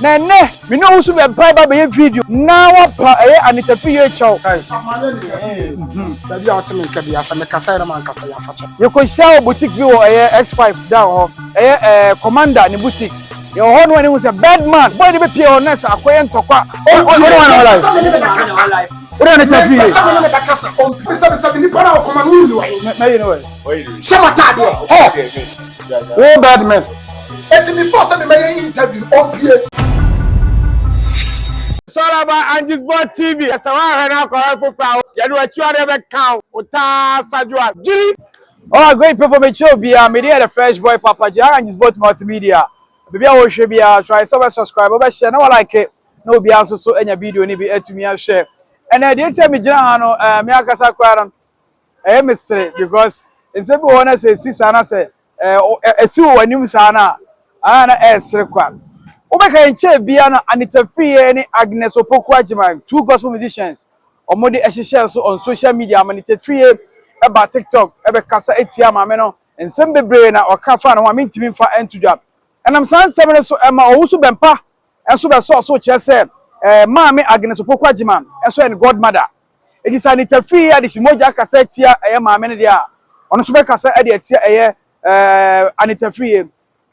Na ne me no usu be mpa ba be video na wapa Anita Free chow guys baby out me ka bia sa me kasa na man kasa ya facha you ko share boutique bi wo X5 down ho commander ni boutique you ho no any say bad man boy dey be pay on nurse akoye ntokwa life Ora na Free sa me na be kasa on bisa ni para o command ulu wa you know what sama ta de oh bad man et before say me interview on pie Solaba and Sport TV. Yes, I want to go for you know what you are ever count. Uta Sajua. G. Oh, great people, me show be media the fresh boy Papa J and Sport multimedia. Baby, I will show be try subscribe, over share. No like it. No be also so any video ni be to me share. And I didn't tell me jana no me akasa kwaran. Mystery because it's a one say sisana say esi wo anim sana ana esre kwa. Obeka enche bia na Anita Free ni Agnes Opoku Ajiman, two gospel musicians. Omodi ehihye so on social media Anita Free eba TikTok ebe kasa etia maame no ensem bebre na okafa na wa mentimi mfa entudwa. Enam san sem so ema owusu bempa enso be so kire se maame Agnes Opoku Ajiman enso en godmother. Edi Anita Free ya de shimoja kasa etia maame ne dia. Ono so be kasa ede etia Anita Free.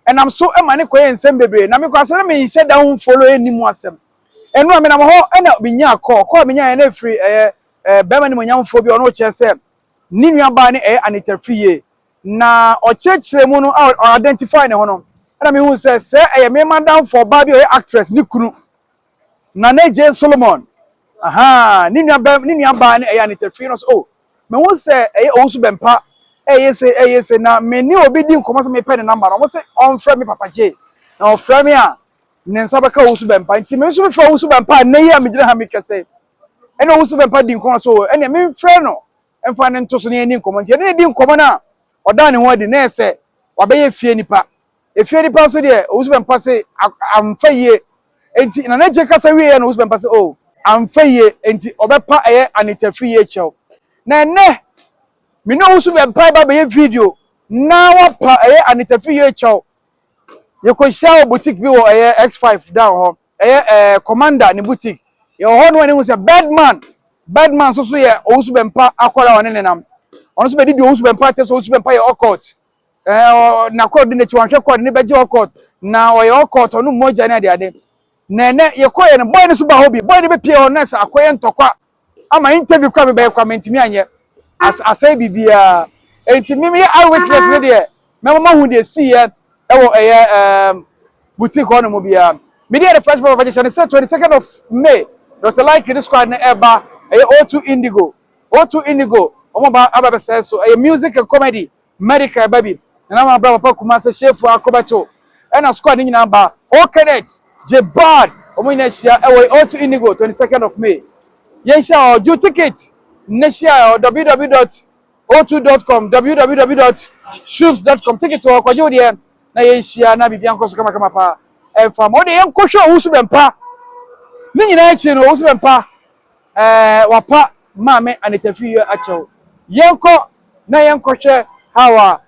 And I'm so emane koye nsem bebre na me kwase na me hye down follow enimu asem enu ame na mo ho na binya call me nya na free bema ni monyamfo bi ono che se ni nua ba ni Anita Free na o chekire mu no identify ne ho no na me hu se me madam for ba bi actress ni kunu na J Solomon ni nua ba ni Anita Free no so me hu se owusu bempa yes na me ni obi di nkomo se me pɛ ne number no mo se on frɛ me Papa J na on frɛ me a ne nsa bɛka wo su bɛmpa nti me so me frɛ wo su bɛmpa na yi a me gyina ha me kɛse ɛna wo su bɛmpa di nkomo so ɛna me frɛ no ɛmfa ne nto so ne ni nkomo nti ne di nkomo na ɔda ne ho adi na ɛsɛ wabɛyɛ fie nipa so de wo su bɛmpa se amfa yie enti na J kasa wie na wo su bɛmpa se amfa yie enti ɔbɛpa Anita Free kyɛw na ne me no usu be mpa ba be video na wapa Anita Free chow you ko share boutique bi wo X5 down ho commander ni boutique you ho no any say bad man so ye usu be mpa akwara one nenam ono so be di usu be mpa te so usu be mpa ye okot na ko di na chi wanhwe ko ni be je okot na o ye okot ono moja na ade nene ye ko ye no boy ni so ba hobi boy ni be pie ho na sa akoye ntokwa ama interview kwa be comment mi anye asay bibia enti me eyewitness ne de me mama hu de see e wo boutique ho no mo bia me de the first provision say 22nd of May Dr. Like this squad na eba O2 Indigo omo ba aba be say so music and comedy medical baby na ma bra papa kuma say chef akobato e na squad ni na ba Okanet Jebad omo ina shia O2 Indigo 22nd of May yen sha do ticket Neshia www.o2.com www.shoes.com tickets wa kwa jodi na yeshia na bibia nkoso kama pa fam o de yenkosho wusu bempa ni nyina echi no wusu bempa wapa maame Anita Free achew yenko na yenkoshe hawa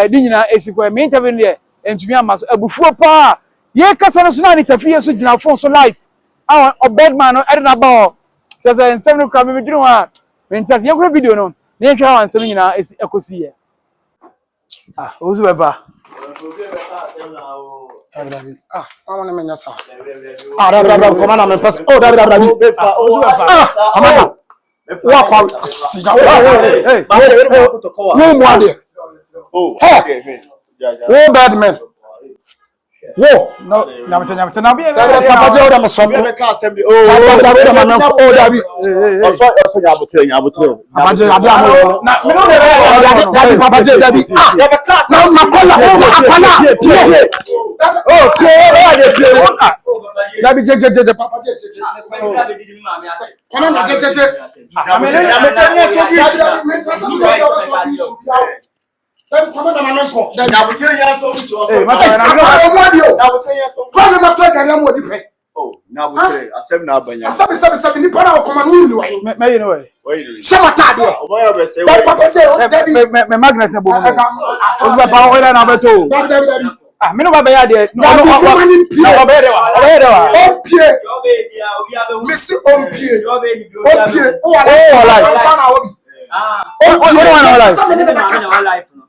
ni nyina esikwa me interview ne entumi amaso abufuo pa ye kasa no so na Anita Free so gina phone so live o bedman no ede na ba o tese nsem no kra me dwunu a Mentas yakura video no na yɛtwa wansɛm nyina ekosi ye ozu beba awon me nya sa David come on me pass David ozu beba amanda wa kwa siga no mo ade bad man wo no nyamte na bi Papa J oda maso David David also nyabutre Papa J ade amo na me no David Papa J David ya be class na makola akwana David je Papa J kono na je David come on manonko David abukire ya so mucho masa na abukire ya so kwa ma to gari mo di pe na abukire asem na abanya asabe ni para ko man ulu wa me you know we sama ta de o ya be say Papa J me magnet na bo mo o ba pa o na beto David Ah, me no ba be ya de. No, obey de wa. Ompie. Messi ompie. Ompie. Oh, life.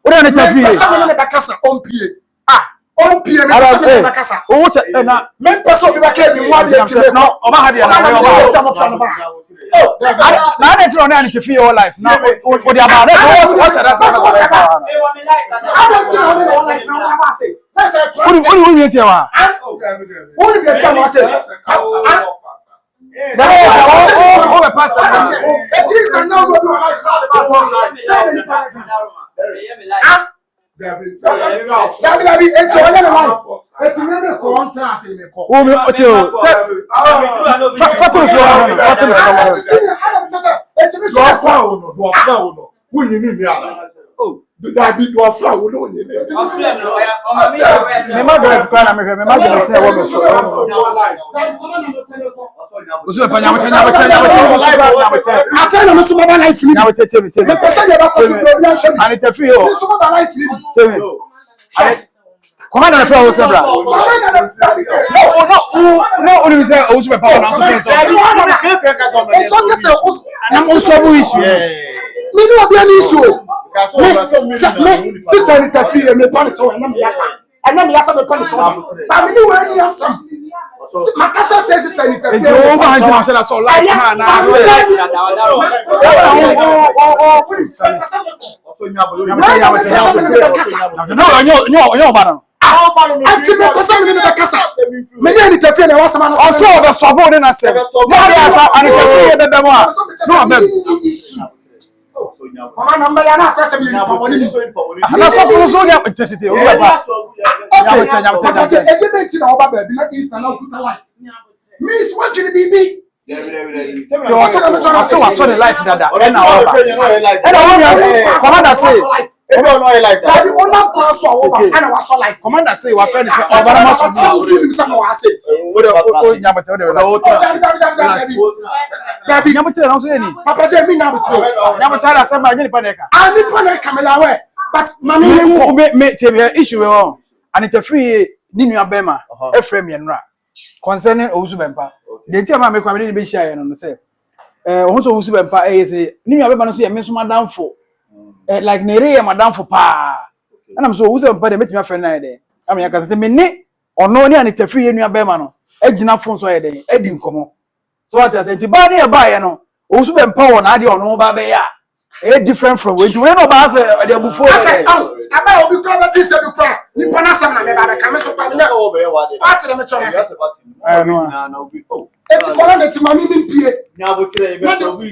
What are the free? Someone in the Bacasa ompie. Ompie me person na Bacasa. Oh, na men person be back me one day to no. Oba ha de na na dey try na the free all life. Now what dey about that? What should I say? I don't tell me all life now I say. Let's say what do you tell wa? What do you tell me say? That is all the pastor. It is the now what you like. Dabi eti wale na life. Eti me ko on trans me ko. O me oti o. Faturu so. Eti me so afa no. Wunni ni ala. Oh, dabi do afa wo no ni. Me Margaret kwa na me Margaret say wo me so. Usu pa nyamete. Asa na me so baba life ni. Nyamete temi. Me pese de ba ko problem show. And it free o. Me so baba life ni. Temi. Commander na free o sebra. No, only say usu pa na so fence. It's okay say usu. Na mo solve issue. Me no be an issue. Sister ni tafi me pan to na me yaka. Ana me yasa me pan to. Ba me ni we ni asam. Makasa tell sister ni tafi. Enti o ba hanji na share so life na say. No, ba Ati me pesa me ni bakasa. Me ni tafi na wasa na. Also the solve na say. No be asa ani tafi e bebe mo a. No abem. Mama number ya na kwese mi pa woni ni. Na so for so ya tete o ba. Okay, ejebe ti na oba ba bi na Insta na okuta life. Miss what you be? So the life dada. E na oba. E na wo commander say. That the owner cross oba and was so life. Commander say wa friend say oba na so. So you say wa say. O nyamate o de la. Dabi nyamate na so ni. Papa je mi nyamate. Nyamate na say ma nyini paneka. Ani paneka me la we. But mami me tebe issue we on. And it free ni nua bema Efrem yenra concerning Owusu Bempa. The tia ma me kwa me ni be share no say Owusu Owusu Bempa say ni nua bema no so ye me so madam for like nere ye madam for pa. And I'm so Owusu Bempa de metimi afre na de. Am ya ka say me ni ono ni an it free nua bema no agina phone so ye de edi nkomo. So what I say ti ba ne ba ye no Owusu Bempa won na de ono ba be ya. Different from when you know ba say the before say aba obi kwa ba bisa bi kwa ni pana sam na me ba ka me so kwa me party na me chona say no na obi oh eti kola na ti mami mi pie nya botre e be so wi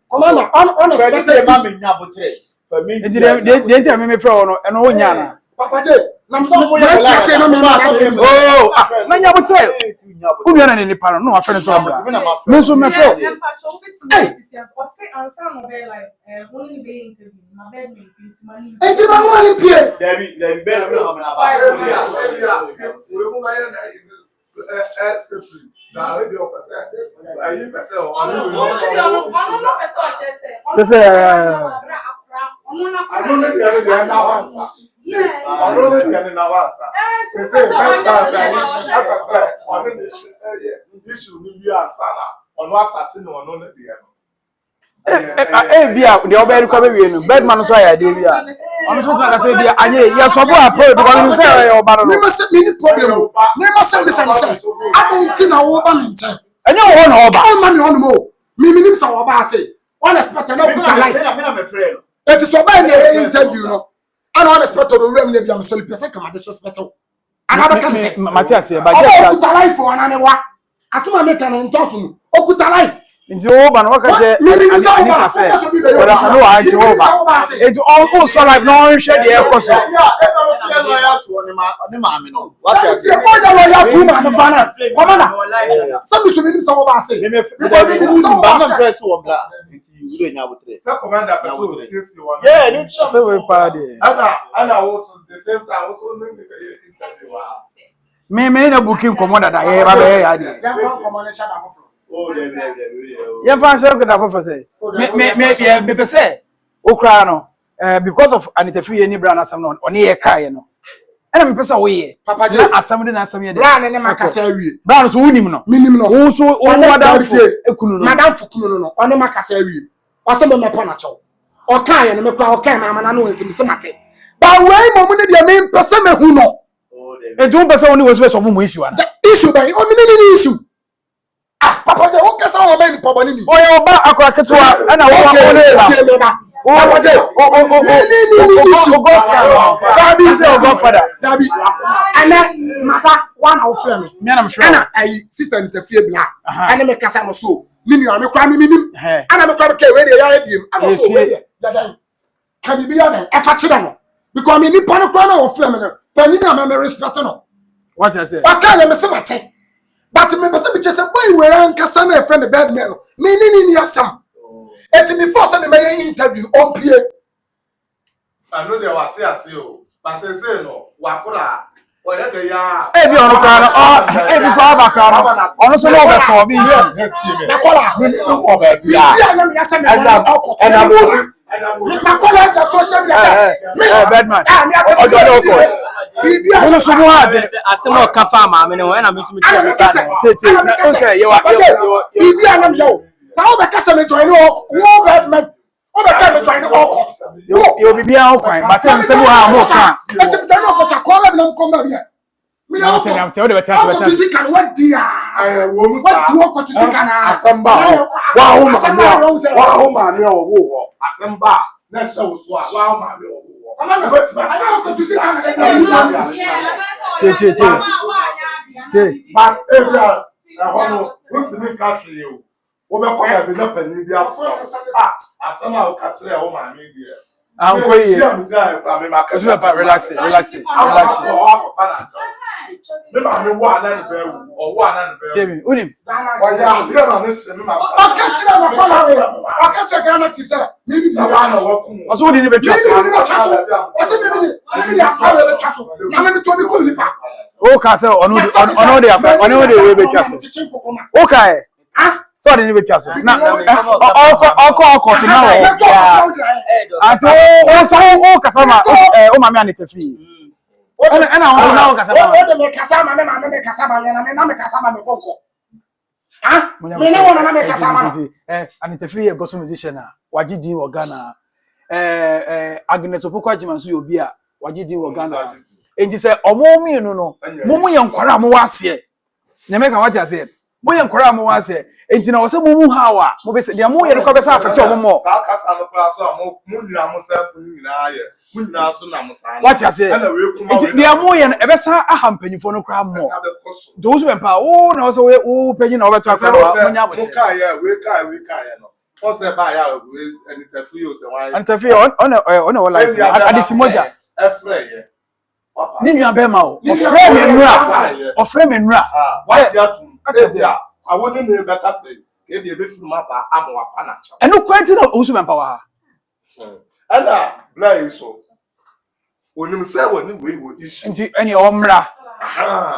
kola na on expected ma me nya botre for me enti de enti me frɛ no eno wo nya na papa je na mo say na me oh na nya botre unu na ni pa no afɛ so abra me so me frɛ enti na mo mani pie David be na me na ba we mo ma ya na separate na we be o pese ayi pese o I don't know the answer. I don't know the answer. Say let's say on the issue we be answer on what starting on the bia the oba erikwa be wie no bedman so ya de bia ono so twa ka say bia anye ye so bo approach because no say oba no me must me problem me must say I don't na oba me nche anye wo na oba o ma me hono mo me nim say oba say unexpected no put life me friend it is oba in interview no and unexpected o rem na bia me so pese kama disrespect and aba kan say Matthias e ba get put life for anane wa asema me kan ntoso no o put life nti wo ba no waka je ani ka say wala sanu wa nti wo ba enti all so life no hwe de e koso what you say o ja lo ya tu ma me bana komana some so me nim so ba say me ba na press wo bla nti wure nya botre say commander person see one yeah ni say we pa de ana also the same time also name the interview me na booking commander da ye ba be ya de oh ye fa say ko da for say me pese o kra no because of Anita free any brand asam no oni ye kai no Ena me pesa wo ye. Papa je. Na asam de na asam ye de. Bra ne makasa awie. Bra no so wonim no. Minim no. Wo so wo madam ekunu no. Madam fukunu no. One makasa awie. Ose me mepo na chew. Oka ye no me kwa oka ma na no nsim se mate. Ba wei mo mu ne de me pesa me hu no. Eju pesa woni wo so be so mo issue ana. Issue by o ni issue. Ah, Papa je o kasa o ma ni pobo ni. O ye oba akwa ketewa na wo wa mo le ba. Papa je o Godfather. Dabi. Ana mata one of frame. Me na me sure. Ana ai sister interfere bla. Ana me kasa no so. Mini o me kwa me minim. Ana me kwa ke we de ya ebiem. Ana so we de. Dadan. Can be ya e fa kire no. Because me ni pa no kwa na o frame no. Pani na me respect no. What I say? Okay, me se mate. But me pese me chese boy we an kasa na e friend the bad man. Me ni asam. Et before say me interview on pie. I know they were say o. But say no, wakura. O ye de ya. E bi onu kwa no. E bi kwa ba kwa no. Onu so no be so bi issue. Na kola me ni ko ba bia. Bia na me yasa me ko. Na kola ja social media. Bad man. Ojo no ko. Bia Onu so mo ade. Asemo kafa ma me no na me so me Tete. O say ye wa. Bia na me yo. Now the customer join all bad men. All the time join all court. You be bia o kwan, but say mo ha mo kan. But you don't know what call them come here. Me I tell you better. to see can what dia. What do you to see can Asamba. Wa ho ma me o wo. Asamba. Na show so wa ho ma me o wo. I know to see can. Tete. But ebia hono ntimi ka hwe you. Wo be kwa ya be na pani bi afọ. Asama o ka kire o ma me bi. Anko ye. Relax. Me ma me wa na be wu. O wa na be. Jamie, unim. Wa ya dire na me se me ma. Catch na kola. I catch a Ghana team say. Maybe Na wa na wa ku. Aso di ni be twaso. Maybe na me to me ko ni pa. O ka say onu dey apa. Onu dey we be twaso. O ka e. So di ni be twaso. Na oko ti na wo. Ati o so o ka sama o ma me anitefi. Ana o na o ka sama. O de me kasama me kasama na me kasama me konko. Ah? Me na wona na me kasama no. Anitefi e gospel musician a wagidi wo Ghana. Agnes Opoko Ajimansu obi a wagidi wo Ghana. Enti se omo mienu no mumu ye nkwara mo wase. Nyame ka wati ase. Mo ye nkwara mo wase. Enti na wo se mumu hawa. Mo be se dia mo ye no kwa be se afete omo mo. Sa kasa no kra so a mo nura mo se ko nyina ye. Mo nyina so na mo sa. Wati ase. Ana we kuma Enti dia mo ye no e be sa aha mpanyifo no kra mo. Those who empower o na wo se wo panyi na wo beto akra mo nya bo. Mo ka ye we ka ye no. O se ba ya we anitafi o se wan. Anitefi on wo life. Adisimoja. Efre ye. Ni nua be ma o. Ofre me nura. Wati atu. Ezia. Awoni ne be ka se. E bi e be furu ma ba amwa pa na cha. Enu kwanti na osu empower. Ana bla so. Onim se woni we wo issue. Nti eni o mra.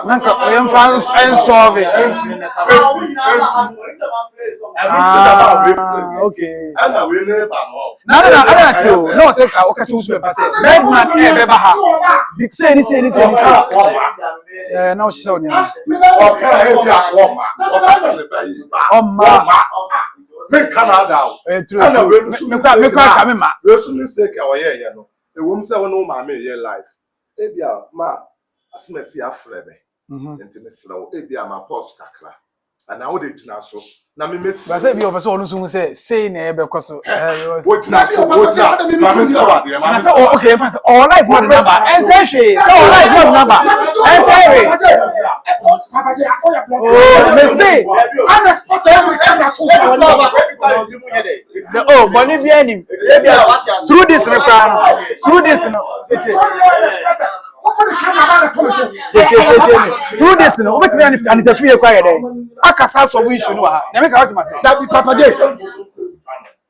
Nanka oyem fans en solve. Okay. Ana we ne ba mo. Na tio. No say ka o ka choose be say. Bad man e be ba ha. Big say ni. Na o show ni. Okay, e bi akoma. O ka se le ba yi ba. Oma. Me Canada. Ana we no so. Me kwa ka me ma. We so ni say ka o ye no. E wo m se wonu ma me ye life. E bi a ma asimesi afrebe. Enti me sra wo e bi a ma post kakra. Ana wo de gina so. Na me meti. Ba say bi o person onu so say na e be koso. Wo gina so. Ma me tell you. Na say okay, fast. All life no number. En say she. So all life no number. En say Papa je o ya block. oh, me say. I'm spot every camera to Oh, boni bi anim. Through this no crown. Through this no. Through this no. Obet me anif anitafi e kwa ye dey. Akasa so we issue no ha. Na me ka what say. That be Papa J.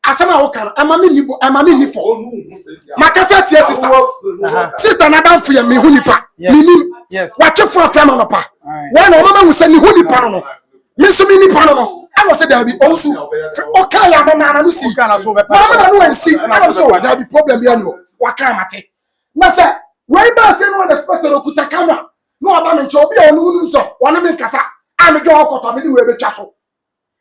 Asema wo kan amami ni fo. Makasa tie sister na dan fu ye me hu nipa. Minim. Yes. What you for fam no pa. One o mama wo se ni hu nipa no. Me so mi nipa no. I was say there be also okay ya mama na no si. Kana so be Mama na no ensi. I was so there be problem here no. Waka mate. Na say Way back say no respect to kuta camera. No aba me ncho obi a onu so wana me nkasa. A me dwo okota me di we betwa so.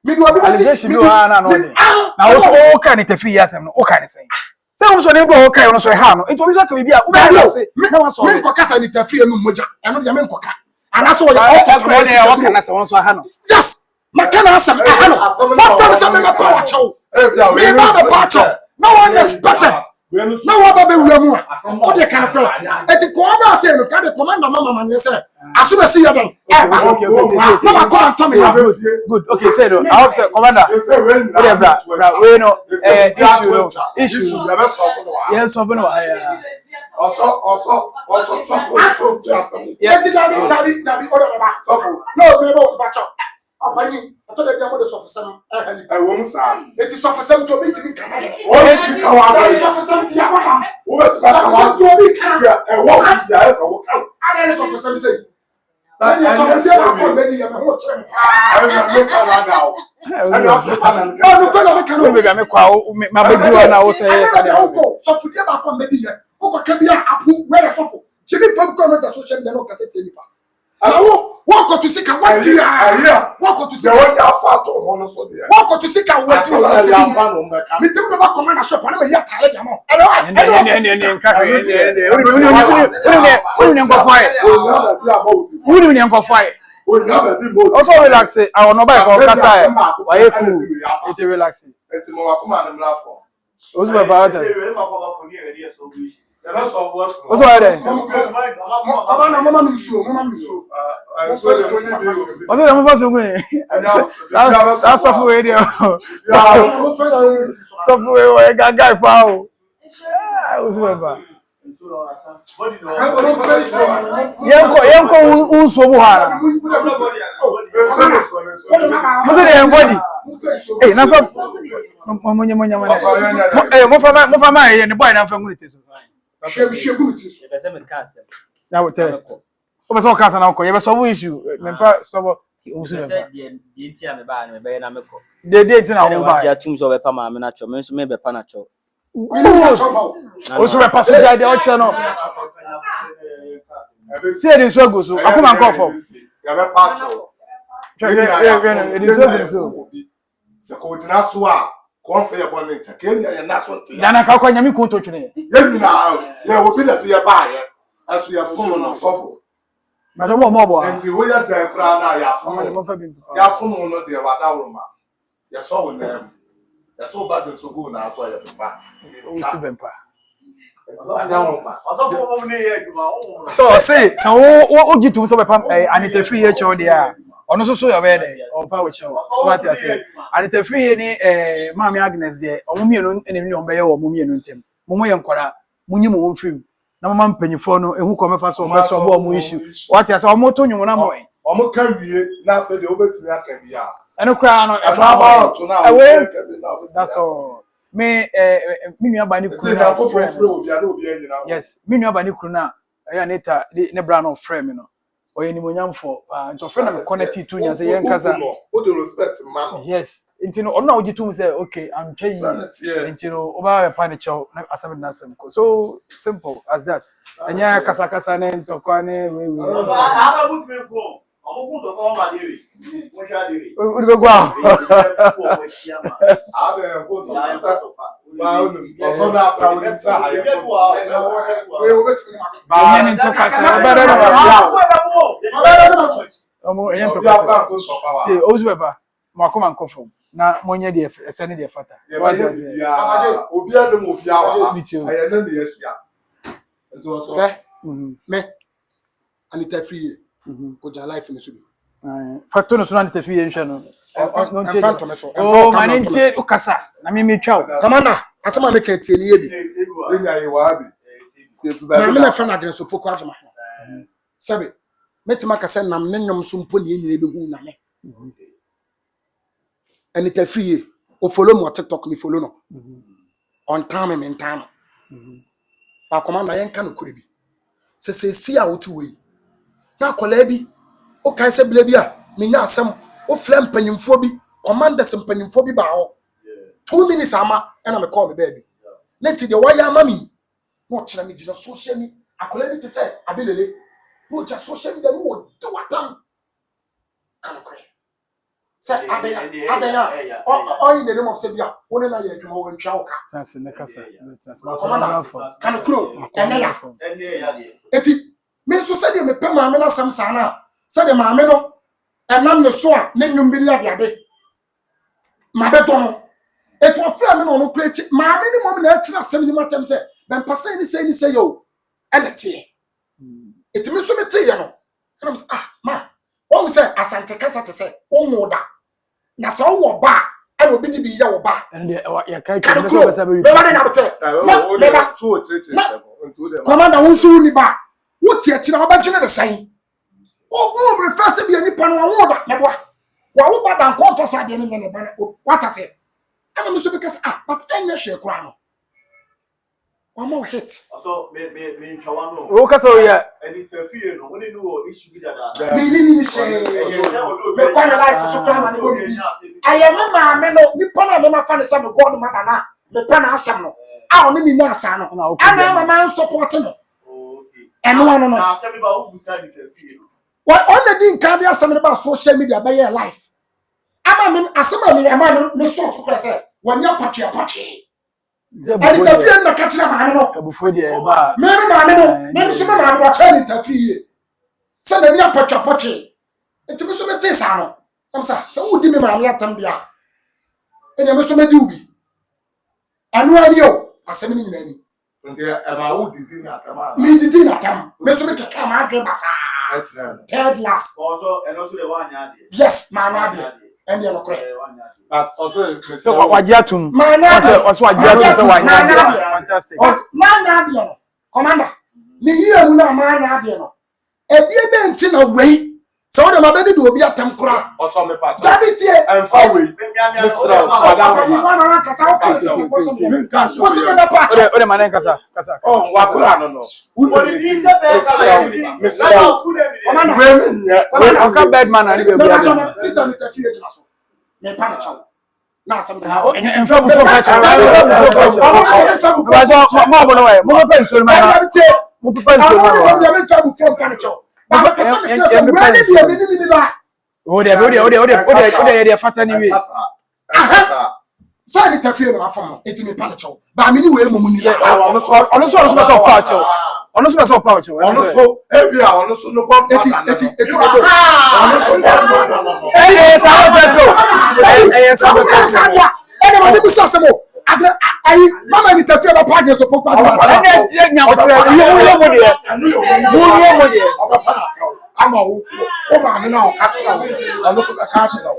Me do obi Allegation bi wa na no de. Na wo so o ka ni tafi yasem no o ka ni sen. Say wo so ne bo o ka yo no so ha no. Nti obi so ka bibia wo be na say na wa so. Me nkokasa ni tafi enu moja. Eno de me nkoka. Anaso wo ya okota ne ya wo ka na say won so ha no. Yes. Makana asem ha no. What time say me na power chow. Me ba the power. No one expected. No one be wura mu a. O de kan ko. Eti ko ba say no ka de commander mama man say. Asuma see ya den. Okay. No ma come and tell me. Good. Okay, say no. I hope say commander. O de bra. We no issue. Yes, so no. Also, Eti David o de ba. No, me bo ba cho. Afani, I thought they wanted to suffer some. I won't say. It is suffer some to be to be Canada. What is the That is suffer some to Yabam. What's Some to be Canada. and what? Yes, I will come. I don't suffer some say. That is suffer some to be Yabam. I don't know now. And also, no be ga me kwa ma bedu na wo say yes I don't know. So forget about come maybe here. O ko ke bia apu where suffer. Jimmy from come to social media no ka tete nipa. What got to see can what do you have? What got to see? What What to see can what do you have? Me tell me about commander shop. I'm here to help you. Also relax. I will not buy for Kasa. Why you cool? It's relaxing. It's more command and laugh for. What's my about it? What's all that? Mama Misu. What's the number so good? That's software radio. Software guy power. What's my about? Yanko unso buhara. What's the body? Hey, na so monya man. Mo fama ye ne boy na fa ngune teso. Ya wo tere. O be so kasa na ko, ye be so issue. Me pa stop. O se be. De date na wo ba. Ya tum so be pa ma me na cho, me so me be pa na cho. O so be pa so jade o che no. See the so go so. Akuma nko for. Ya be pa cho. It is so. Se ko dina so a kon fe ye bon ncha Kenya ye na so ti Dana ka kwa nyami ko to twene. ye nyina ye obi na do ye ba ye aso ye fun no sofo Ma do mo bo. enti wo ya dan kra na ya fun Mo fa bi. ya fun no de wa da woro ma ye so wo na ye so ba do so go na so ye pa O si bempa. so say so o gitu so be pam Anita free here cho dia. Ono so your bed o pa we cho. So what you say? Anita free ni Mami Agnes there. O mumie no enemi on be ye o mumie no ntem. Momo ye nkora munyi mo won film. Na mama mpanyifo no ehu ko mefa so be so bo mo issue. What you say? O mo to nyumo na mo. o mo kan wie na fe de obetumi aka bia Eno kra no e fa about to now that's all. Me nua ba ni kunu na ko frɛ obi a na obi anyina. Yes, me nua ba ni kunu na Anita ne bra no frɛ me no. Oye ni monyamfo nto frɛ na me connect to nya say yen kaza. O de respect man. Yes, nti no ono ogitum say okay I'm paying. Nti no oba be pa ne chew na asem na asem ko. So simple as that. Anya kasa na nto kwa ne we. Aba put me go. Omo go to ko ma dewe. Mo sha dewe. O be gwa. Aba go to ba unu. So na pra unu sa ha ye. We o betumi Ba ne nto kasa. Ba Omo yen to kasa. Ti o zu beba. Mo akoma nkofo. Na monye de ese ne de fata. Obi anum obi awa. Aye na ne yesia. Nto so. Me Anita free. Ko ja life ni so bi. Factor no so na Anita free nhwe no. Oh, man ntie ukasa. Na me twa. Commander, asema me ka tie ni yebi. Enya ye wa bi. Na me na friend agreement so poko ajama. Sabe, metima ka se nam ne nyom so mpo ne nyina be hu na me. Anita free o follow me on TikTok me follow no. On time me time. Ba commander yen ka no kure bi. Se si a wotu we. Na kola bi o kai se bile bi a me nya asem o flem panyimfo bi commander sem panyimfo bi ba ho 2 minutes ama na me call me baby neti de waya ama mi no kira me gina social me akola bi te say abelele no just social media no do watam kana kore say adaya o in the name of Sabia one na ye adwuma wo ntwa wo ka chance ne kasa kana kuro enela eti me so say de me pe maame na sam sana say de maame no enam ne so a ne nwum bi ya de ma be to no etu afra me no no kure chi maame ni mom na akira sam ni matem say ben pasa ni say yo enete eti me so me te ye no and say ma won say asante kasa te say won wo da na so wo ba e obi di bi ya wo ba and ya kai kana kuro me ba de na bete me ba 2 3 commander won so ni ba wo tie akira wo ba dwene de san o me fa se bi ani pa no wo da me boa wa wo ba dan ko fa sa de ni ne ba what I say and me so because but enye hwe kura no Omo hit. So me chawano. O ka so ya. Any interview no, when no issue with that. Me say. Me kwa na life so kura ma ne go bi. Aye ma me no, ni pa na me ma fa ne say me God mother na. Me pa na asem no. A o ni na asa no. Ana ma man support no. Okay. Eno no. Na asem ba who decide interview. What on the din kan dia asem ba social media ba your life. Ama me asem ma me so kura say, "Wanya pati." And interview na catch na maame no. Abufo de ba. Me maame no, me so maame wa cha interview. Say na ni apatwapoche. Enti me so me te sa no. Am sa udi me maame atam bia. Enya me so me di ubi. Anu ani o, asem ni nyina ni. Nti e ma wo didi na atam. Me didi na atam. Me so me keka ma adwe basa. Third last. Also the one ya dey. Yes, maame ade. And you no correct. But also so wajiatum also wajiatum fantastic manya ade no commander ni yie mu na manya ade no edie be nti na wei so wo de ma be de obi atam kura also me pa dabitie emfa wei misra madam wana kasa wo ka wo se me pa o de manen kasa oh wa kura no misra commander we come bad man and be obi sister me tafiye na so me pa na chawo na asem da en fa bufo ka cha mo bo no we mo pe nso ma mo pe nso ma mo me fa bufo ka na chawo ba me pesa me chese wani bi ni ba o de fata ni we so ni tafiye na afọ eti me pa na chawo ba me ni we mo ni la ono so pa chawo ono so pa chawo ono so ebi a ono so no kwa eti bedo ono so sa bedo sa bedo ene ma ni musa semo agra ayi mama ni tafiye ba pa so pokwa ene nya otre yo mo de ama wo o ma me na o ka tira wo ono so ka tira wo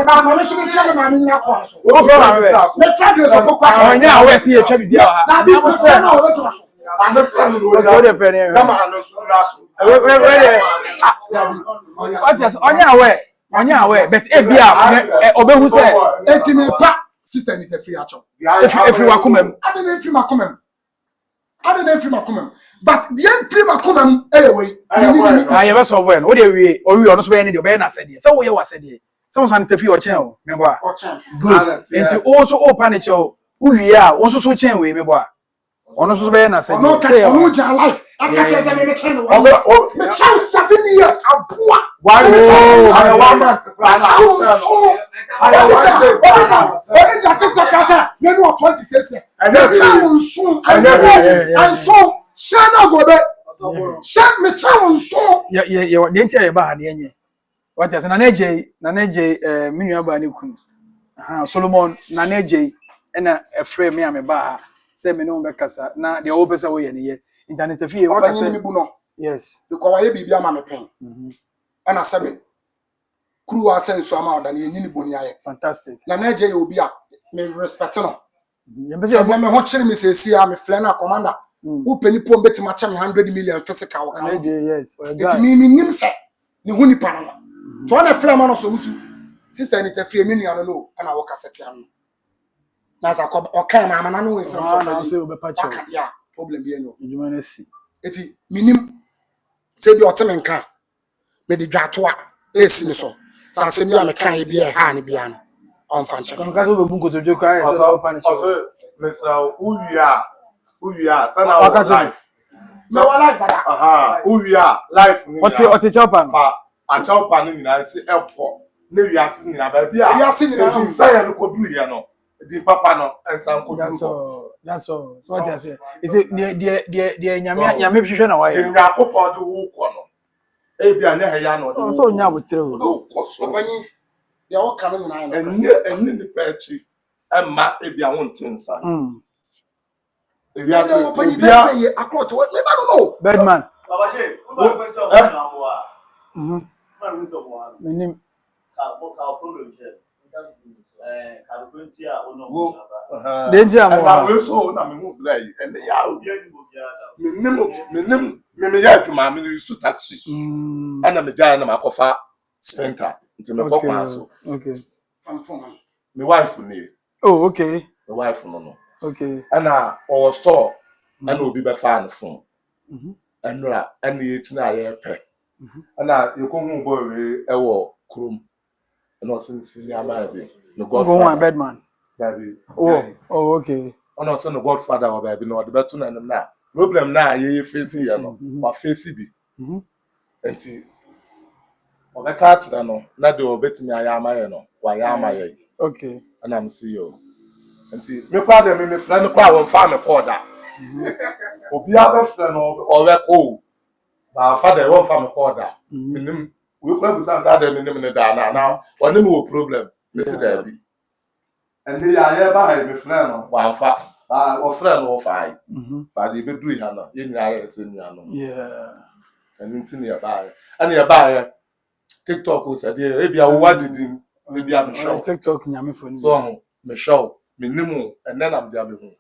ma me so me tira ma ni na ko so o go ma me tira so pokwa onya we si e twa bibia ha na bi ko tira na o so ame fra no no o de fere na ma no so na so onya we but e bia obehu se enti me pa sister ni tafiye acho if you wakomam ade na mfi makomam but the mfi makomam we you best of when o de we ono so be ni de be na sede se wo ye wasede se wo san tafiye o chen o me bo a good enti also open it o wi a wo so chen we me bo a ono so be na sede say o ja life akache da me chen o me chen 7 years abua why I want that Only the TikTok kasa me no 26 years. And so shana go be. Shan me chow so. Yeah the entire ba ha de enye. What is na neje minua ba ne kun. Solomon na neje na efre me am ba ha say me no be kasa na de o pesa wo ye ne ye. Internet afie what say me bu no. Yes. Because why bibia ma me pen. And asabe kuru asenso ama oda na yenyini boni aye fantastic na neje obi a me respect no yembese me ho kire me sesi a me fle na commander wo pani pom beti ma cha me 100 million physical ka neje yes it me nim se ni hu nipa no to na fle ma no so musu sister ni tafie me nua no na wo kasete an na za ko o kan ma na no we se na so be pa cho ya problem bi enyo ejuma na si eti minim se bi otemenka me di dwatoa esi ni so sa se mi am kan bi e ha ni bia no on fan che kan ka so be bunko to joka e se o pa ni cho Mr. Uya sana life Me wa life dada. Aha. Who you are? Life ni. Oti chopan. Fa a chopa ni nyina se ekọ. Ne wiase nyina ba bia. Wiase nyina Di saya no kodu ye no. Di papa no ensan kodu. That's all. So what I say? Is it the nyame hwehwe na wa ye? Nya akopọ de wo kọ no. E bia nya he ya no. So nya botre o. Kọ so. Opanyi. Ya wo ka no nyina no. Enye ni pa echi. Emma e bia won tinsa. Wiase opanyi bia ye akọt me ba no no. Bedman. Babaje, una kwenta wa na mo a. Kwenta mo a. Menim Ka problem che. Ka kwenti a ono mo ba. Denji am Na wa. we so na me hu blai. Ene ya Obi ani bo bia da. me ya adwuma me use taxi. Ana me ja na makofa sprinter. Nti me kọ kwa so. Okay. Fam. Me wife ni. Oh, okay. Me wife no. Okay. Ana our store ana obi be fa no phone. Anura ana yetina ye pe. Ana yekohu boy we e wo krom. Ana osinsi ni amabe. No Go one godfather. Bedman. Baby. Oh, okay. Ana osin no godfather wa baby no de beto na na. Problem na ye face ye no. Wa face bi. Enti obeka atira no na de obetimi ayamaye no. Wa yamaye. Okay. Ana am see you. Enti me kwa de me friend kwa won fa me call that. Obi aba friend no owe ko. Ba father won fa me call that. Minim we kwa bu san sa de minim ne da na onim wo problem. Me see there bi. Eni ya ye ba ha me friend no wa fa. O friend no fa. Ba de be do ha no. Ye nyina ye se nyina no. Yeah. Eni ntini ya ba. Ani ya ba ye TikTok o se de e bia wo wadidim. E bia me show. TikTok nyame for ni. So me show. Minimu and then I'm there behu.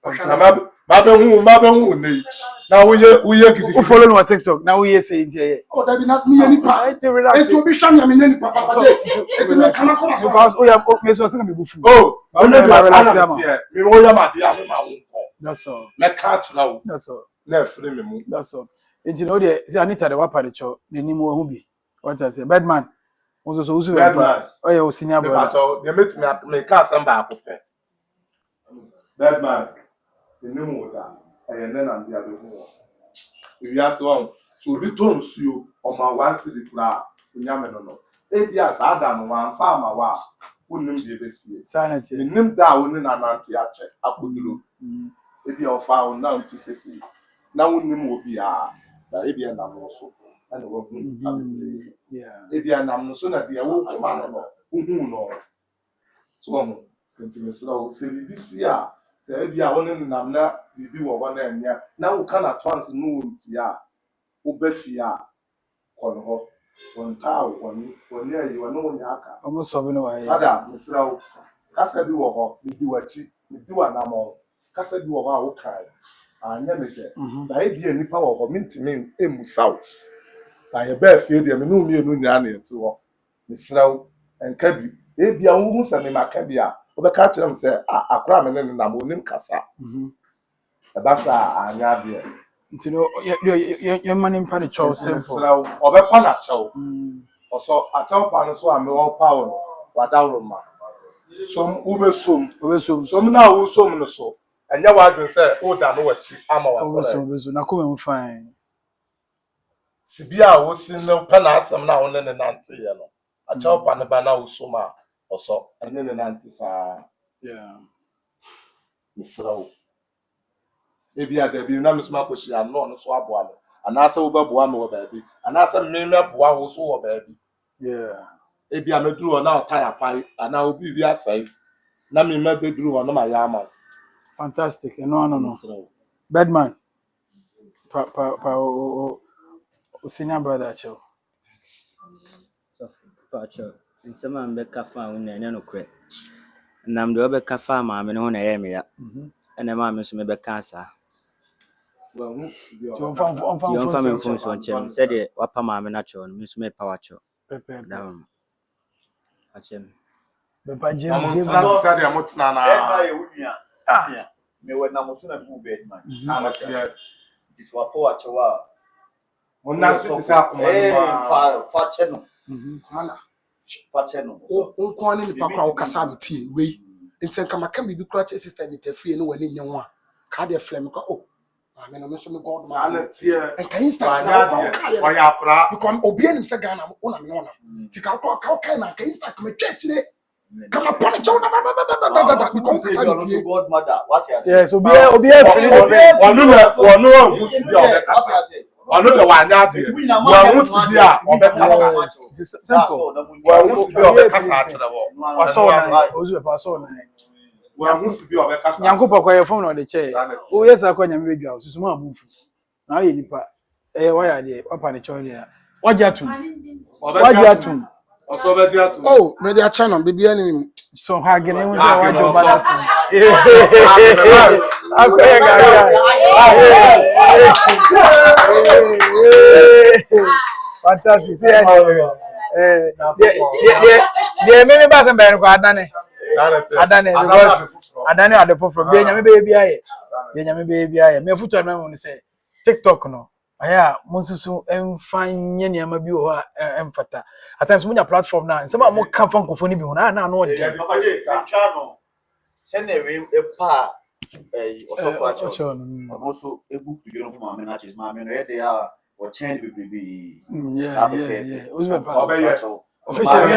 Mabe hu nei. Na uye gidi. Who follow no TikTok? Now we say it. Oh, that be not me any pa. I to relax. E to be sham ya me any pa papa je. E to me kana come as. Because we are me so say me bufu. Oh, I'm no not be relax relax am. here. Me wo ya ma dia me ma wo nko. That's all. Me ka tuna wo. That's all. Na free me mu. That's all. Enti no dey say Anita the wapa the cho. The name wo hu bi. What I say? Bedman. Ozo so usu. Bedman. Oh yeah, o senior Me brother. ba cho, they make me ka san ba akopɛ. That man. Minimu da. E na na dia behu. If ask one, so the tone suyo on my one city kura unyame no. E bia sa adam wan fa ma wa. Unnim de besie. Sanity. Nim da woni na nante ache akoduro. E bia ofa won na nti sesi. Na wonnim obi a. Da e bia na mo so. Na wo hu. Yeah. E bia na mo so na de wo kuma no no. Uhu no. So mo nti mesra wo se bi si a se e bia woni nam na bibi wo ho na enya. Na wo kana twans no nti a wo ba fi a kono ho. Won ta woni ayi woni woni aka. Almost so no why. Father, Mr. O, kasa bi wo ho, mi di wachi, mi di wanamo. Kasa bi wo ho a wo kai. Anya meje. Na e bi anipa wo ho, mintimi emusaw. Na ye ba fie de me no mienu nya na etu ho. Mr. O, enka bi. E bi an wo hu se me maka bi a, wo be ka kire m se akora me ne na mo nim kasa. E ba fa anya bi. Nti no your money pa the cho simple. Mr. O, obe pa na cho. Also, atel pa no so a me wo power no. Wadawro ma. Som ube som. Som na wo som no so. Anya wa dwen say o da no wachi ama wa kore. Obeso na come fine. Sibia wo sin no pa na asem na wo ne nante ye no. Atel pa no ba na wo som a also ene ne nante sa. Yeah. Misrawo. Ebia da bi na mesoma koshi ano no so aboa me. Anasa wo ba boa me wo ba bi. Anasa me boa wo so wo ba bi. Yeah. Ebia meduru na otaya pai ana obi bi asai. Na me beduru no ma ya ama. Fantastic. No. Bedman. Senior brother cho. Pacho. Nsema mbeka fa wo na no kre. Nam de obeka fa ma me no na ye me ya. Ena ma me so me beka asa. Well, no. On fa me phone so chem. Said e wapa ma me na cho no me so me power cho. Down. Achem. Bepa Jim. Said ya mutna na. E ye wunia. Me we na mo so na bu Bedman. Sana tie. This wa power chewa. Monna se sa kuma. Fa cheno. Mana. Fa cheno. O nko ani nipa kwa wo kasa metie we. Nti nka maka bibi kura che sister ni tafie no wani nya ho a. Ka de flem ko I mean, I'm so God Sana man. tie. And can you start Wanya pra. because Obian himself Ghana, una me ona. Tika how can I can you start come church today? Come upon each other because the sanity. Godmother, what you say? Yes, obi afiri Wanu hu ti bi a obekasa. Wanu de wanya de. Wanu si bi a obekasa. simple. Wanu si bi a obekasa akere wo. Waso na ozu pe waso na. Wanu si bi a obekasa. Nyanko kwa ye phone no de che. O yesa kwa nyame bedwa o susuma abufu. Na ye nipa. Waya de papa ne chori ya. Waje atum. Waje atum. Oso be dia tu. Oh, me dia channel bibi ani. So ha gene we say waje obada atum. Akoye gaga. Fantastic. See anyway. Me ba sem be ko adane. Adane because adane ade foforo be nyame be bia ye. Be nyame be bia ye. Me futu na mo say TikTok no. Aya monsusu emfanye niam bi wo ha emfata. At times munya platform na nsema mo ka fa nkofo ni bi ho na no de. Send we a pa also for children. Also a book to get on my manages, my men, they are or 10 be Officially, no,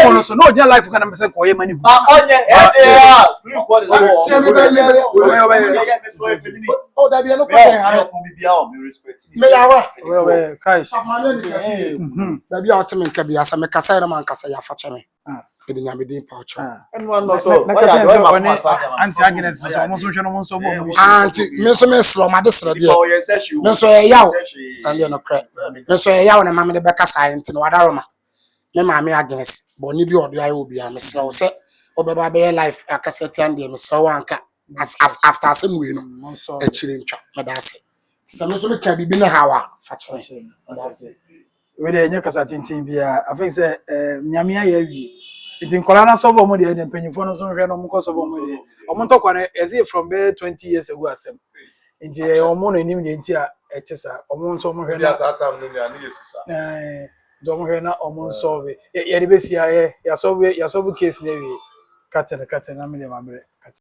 phone so no life can say koye money. Oh, that be no respect. Me Well, guys. Baby, I tell me can be as a kasa na man kasa ya fache me. Edi nyame din pa ocho. Anyone no so. Anti Agnes so almost so mo. Auntie, me so me slow ma de sre de. Me so ye yaw. Ale no kre. Me so ye yaw na ma me de beka science no wadaroma. Me ma me Agnes, but ni bi odo ayi obi a me sre wo se obeba be life akaseti ande me sre wo anka after asem we no. E chire ntwa me da se. Se me so me ka bibi na hawa fache me. We dey nya kasa tintin bia. I think say nyame aye wie. It in Kolana Sovo Modi and Pennyfon no because of Modi. Omontokwane is it from 20 years ago asem. Inti omono enim de ntia etisa omonso mo hwe na atam no nya ne yesisa. Do mo hwe na omon solve. Ye de besia ya solve case na wi. Kate na me de mabre.